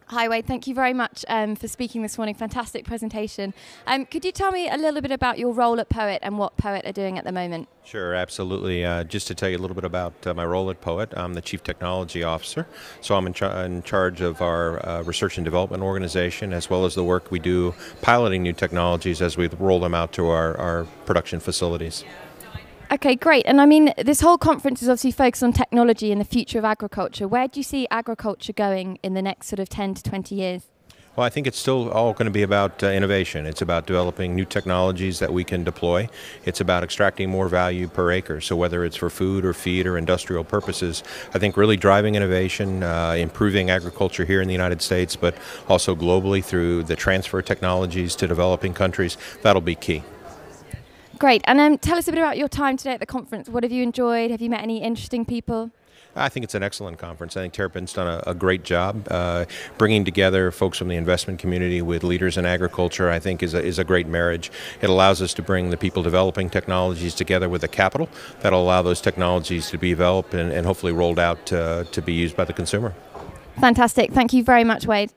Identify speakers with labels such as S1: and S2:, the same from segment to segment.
S1: Hi Wade, thank you very much for speaking this morning. Fantastic presentation. Could you tell me a little bit about your role at Poet and what Poet are doing at the moment?
S2: Sure, absolutely. Just to tell you a little bit about my role at Poet, I'm the Chief Technology Officer. So I'm in charge of our research and development organization, as well as the work we do piloting new technologies as we roll them out to our production facilities.
S1: Okay, great. And I mean, this whole conference is obviously focused on technology and the future of agriculture. Where do you see agriculture going in the next sort of 10 to 20 years?
S2: Well, I think it's still all going to be about innovation. It's about developing new technologies that we can deploy. It's about extracting more value per acre. So whether it's for food or feed or industrial purposes, I think really driving innovation, improving agriculture here in the United States, but also globally through the transfer of technologies to developing countries, that'll be key.
S1: Great. And tell us a bit about your time today at the conference. What have you enjoyed? Have you met any interesting people?
S2: I think it's an excellent conference. I think Terrapin's done a great job bringing together folks from the investment community with leaders in agriculture. I think is a great marriage. It allows us to bring the people developing technologies together with the capital that'll allow those technologies to be developed and hopefully rolled out to be used by the consumer.
S1: Fantastic. Thank you very much, Wade.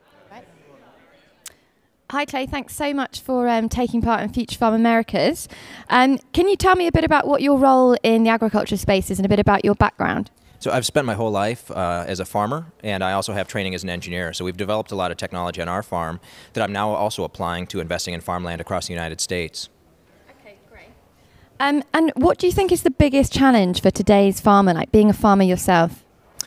S1: Hi Clay, thanks so much for taking part in Future Farm Americas. Can you tell me a bit about what your role in the agriculture space is and a bit about your background?
S3: So I've spent my whole life as a farmer, and I also have training as an engineer. So we've developed a lot of technology on our farm that I'm now also applying to investing in farmland across the United States.
S1: Okay, great. And what do you think is the biggest challenge for today's farmer, like being a farmer yourself?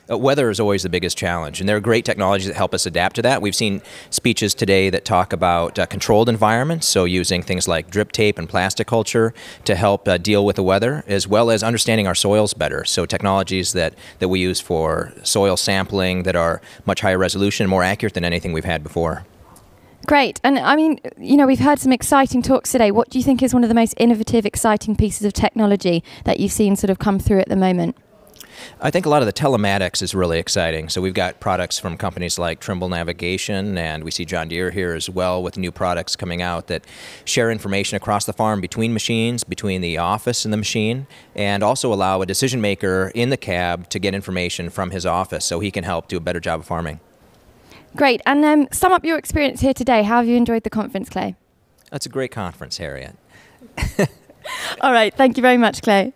S3: Weather is always the biggest challenge, and there are great technologies that help us adapt to that. We've seen speeches today that talk about controlled environments, so using things like drip tape and plasticulture to help deal with the weather, as well as understanding our soils better. So technologies that we use for soil sampling that are much higher resolution and more accurate than anything we've had before.
S1: Great. And I mean, you know, we've heard some exciting talks today. What do you think is one of the most innovative, exciting pieces of technology that you've seen sort of come through at the moment?
S3: I think a lot of the telematics is really exciting. So we've got products from companies like Trimble Navigation, and we see John Deere here as well with new products coming out that share information across the farm between machines, between the office and the machine, and also allow a decision maker in the cab to get information from his office so he can help do a better job of farming.
S1: Great. And sum up your experience here today. How have you enjoyed the conference, Clay?
S3: That's a great conference, Harriet.
S1: All right. Thank you very much, Clay.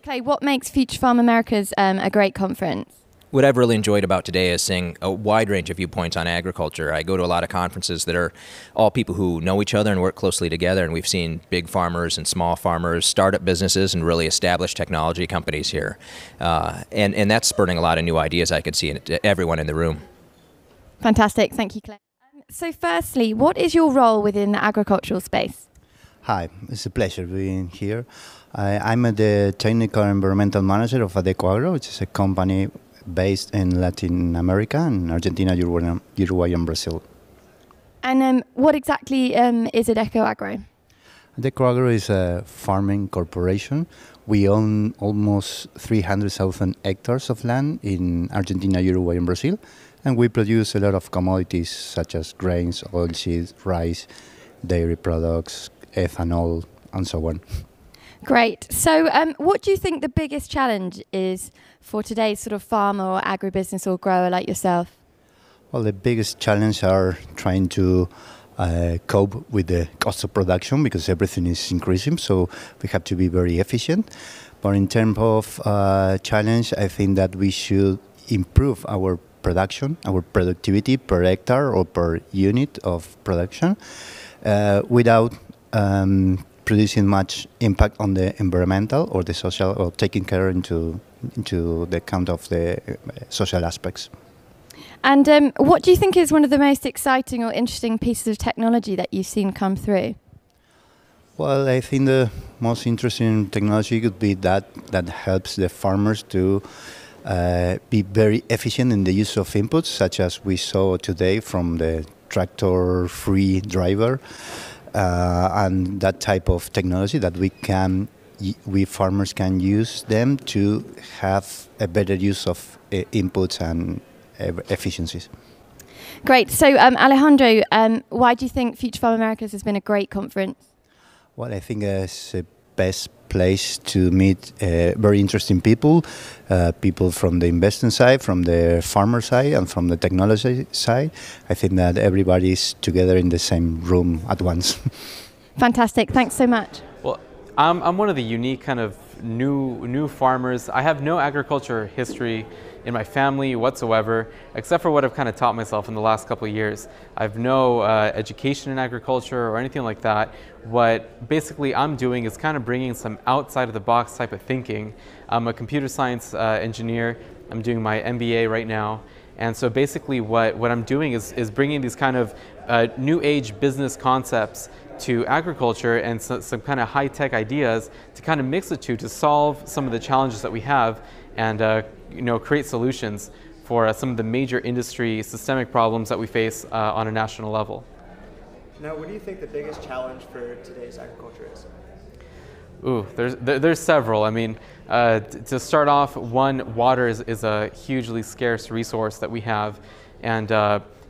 S1: Clay, what makes Future Farm Americas a great conference?
S3: What I've really enjoyed about today is seeing a wide range of viewpoints on agriculture. I go to a lot of conferences that are all people who know each other and work closely together, and we've seen big farmers and small farmers, startup businesses, and really established technology companies here. And that's spurring a lot of new ideas I could see in everyone in the room.
S1: Fantastic. Thank you, Clay. So firstly, what is your role within the agricultural space?
S4: Hi, it's a pleasure being here. I'm the Technical Environmental Manager of Adecoagro, which is a company based in Latin America, and Argentina, Uruguay, and Brazil.
S1: And what exactly is Adecoagro?
S4: Adecoagro is a farming corporation. We own almost 300,000 hectares of land in Argentina, Uruguay, and Brazil, and we produce a lot of commodities such as grains, oilseeds, rice, dairy products, ethanol, and so on.
S1: Great. So what do you think the biggest challenge is for today's sort of farmer or agribusiness or grower like yourself?
S4: Well, the biggest challenge are trying to cope with the cost of production because everything is increasing, so we have to be very efficient. But in terms of challenge, I think that we should improve our production, our productivity per hectare or per unit of production without producing much impact on the environmental or the social, or taking care into the account of the social aspects.
S1: And what do you think is one of the most exciting or interesting pieces of technology that you've seen come through?
S4: Well, I think the most interesting technology could be that helps the farmers to be very efficient in the use of inputs, such as we saw today from the tractor-free driver. And that type of technology that we farmers can use them to have a better use of inputs and efficiencies.
S1: Great. So Alejandro, why do you think Future Farm Americas has been a great conference?
S4: Well, I think it's the best place to meet very interesting people, people from the investing side, from the farmer side, and from the technology side. I think that everybody's together in the same room at once.
S1: Fantastic. Thanks so much.
S5: Well, I'm one of the unique kind of new farmers. I have no agriculture history in my family whatsoever, except for what I've kind of taught myself in the last couple of years. I have no education in agriculture or anything like that. What basically I'm doing is kind of bringing some outside of the box type of thinking. I'm a computer science engineer. I'm doing my MBA right now. And so basically what I'm doing is bringing these kind of new age business concepts to agriculture and some kind of high-tech ideas to kind of mix the two to solve some of the challenges that we have and create solutions for some of the major industry systemic problems that we face on a national level.
S6: Now, what do you think the biggest challenge for today's agriculture is?
S5: Ooh, there's several. I mean, to start off, one, water is a hugely scarce resource that we have, and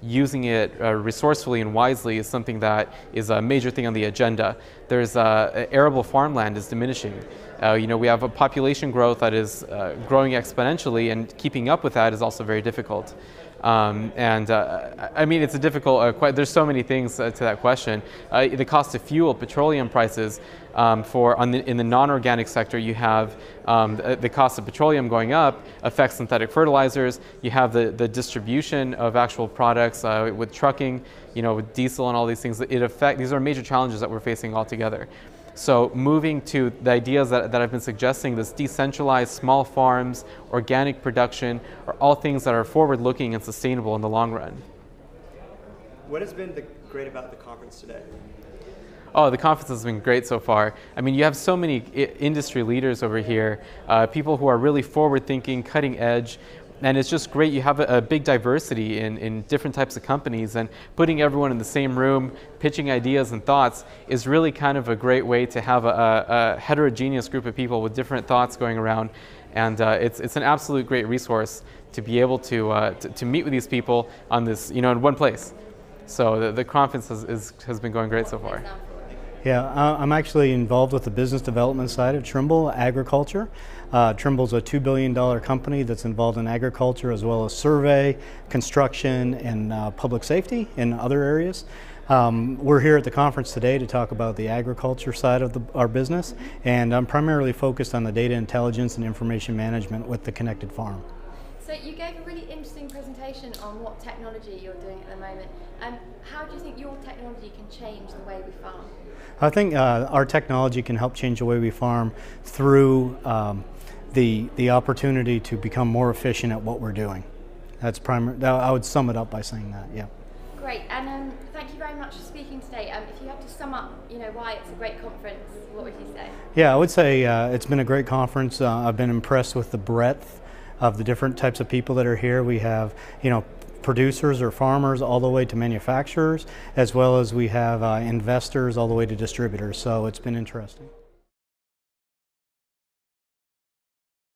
S5: using it resourcefully and wisely is something that is a major thing on the agenda. There's arable farmland is diminishing. We have a population growth that is growing exponentially, and keeping up with that is also very difficult. I mean, it's a difficult, there's so many things to that question. The cost of fuel, petroleum prices, in the non-organic sector, you have the cost of petroleum going up affects synthetic fertilizers. You have the distribution of actual products with trucking, with diesel and all these things. These are major challenges that we're facing altogether. So moving to the ideas that I've been suggesting, this decentralized small farms, organic production, are all things that are forward-looking and sustainable in the long run.
S6: What has been great about the conference today?
S5: Oh, the conference has been great so far. I mean, you have so many industry leaders over here, people who are really forward-thinking, cutting edge. And it's just great. You have a big diversity in different types of companies, and putting everyone in the same room, pitching ideas and thoughts is really kind of a great way to have a heterogeneous group of people with different thoughts going around. And it's an absolute great resource to be able to meet with these people on this, in one place. So the conference has been going great so far.
S7: Yeah, I'm actually involved with the business development side of Trimble Agriculture. Trimble's a $2 billion company that's involved in agriculture as well as survey, construction, and public safety in other areas. We're here at the conference today to talk about the agriculture side of our business, and I'm primarily focused on the data intelligence and information management with the connected farm.
S1: So you gave a really interesting presentation on what technology you're doing at the moment. How do you think your technology can change the way we farm?
S7: I think our technology can help change the way we farm through the opportunity to become more efficient at what we're doing. That's I would sum it up by saying that, yeah.
S1: Great, and thank you very much for speaking today. If you had to sum up, why it's a great conference, what would you say? Yeah,
S7: I would say it's been a great conference. I've been impressed with the breadth of the different types of people that are here. We have, producers or farmers all the way to manufacturers, as well as we have investors all the way to distributors. So it's been interesting.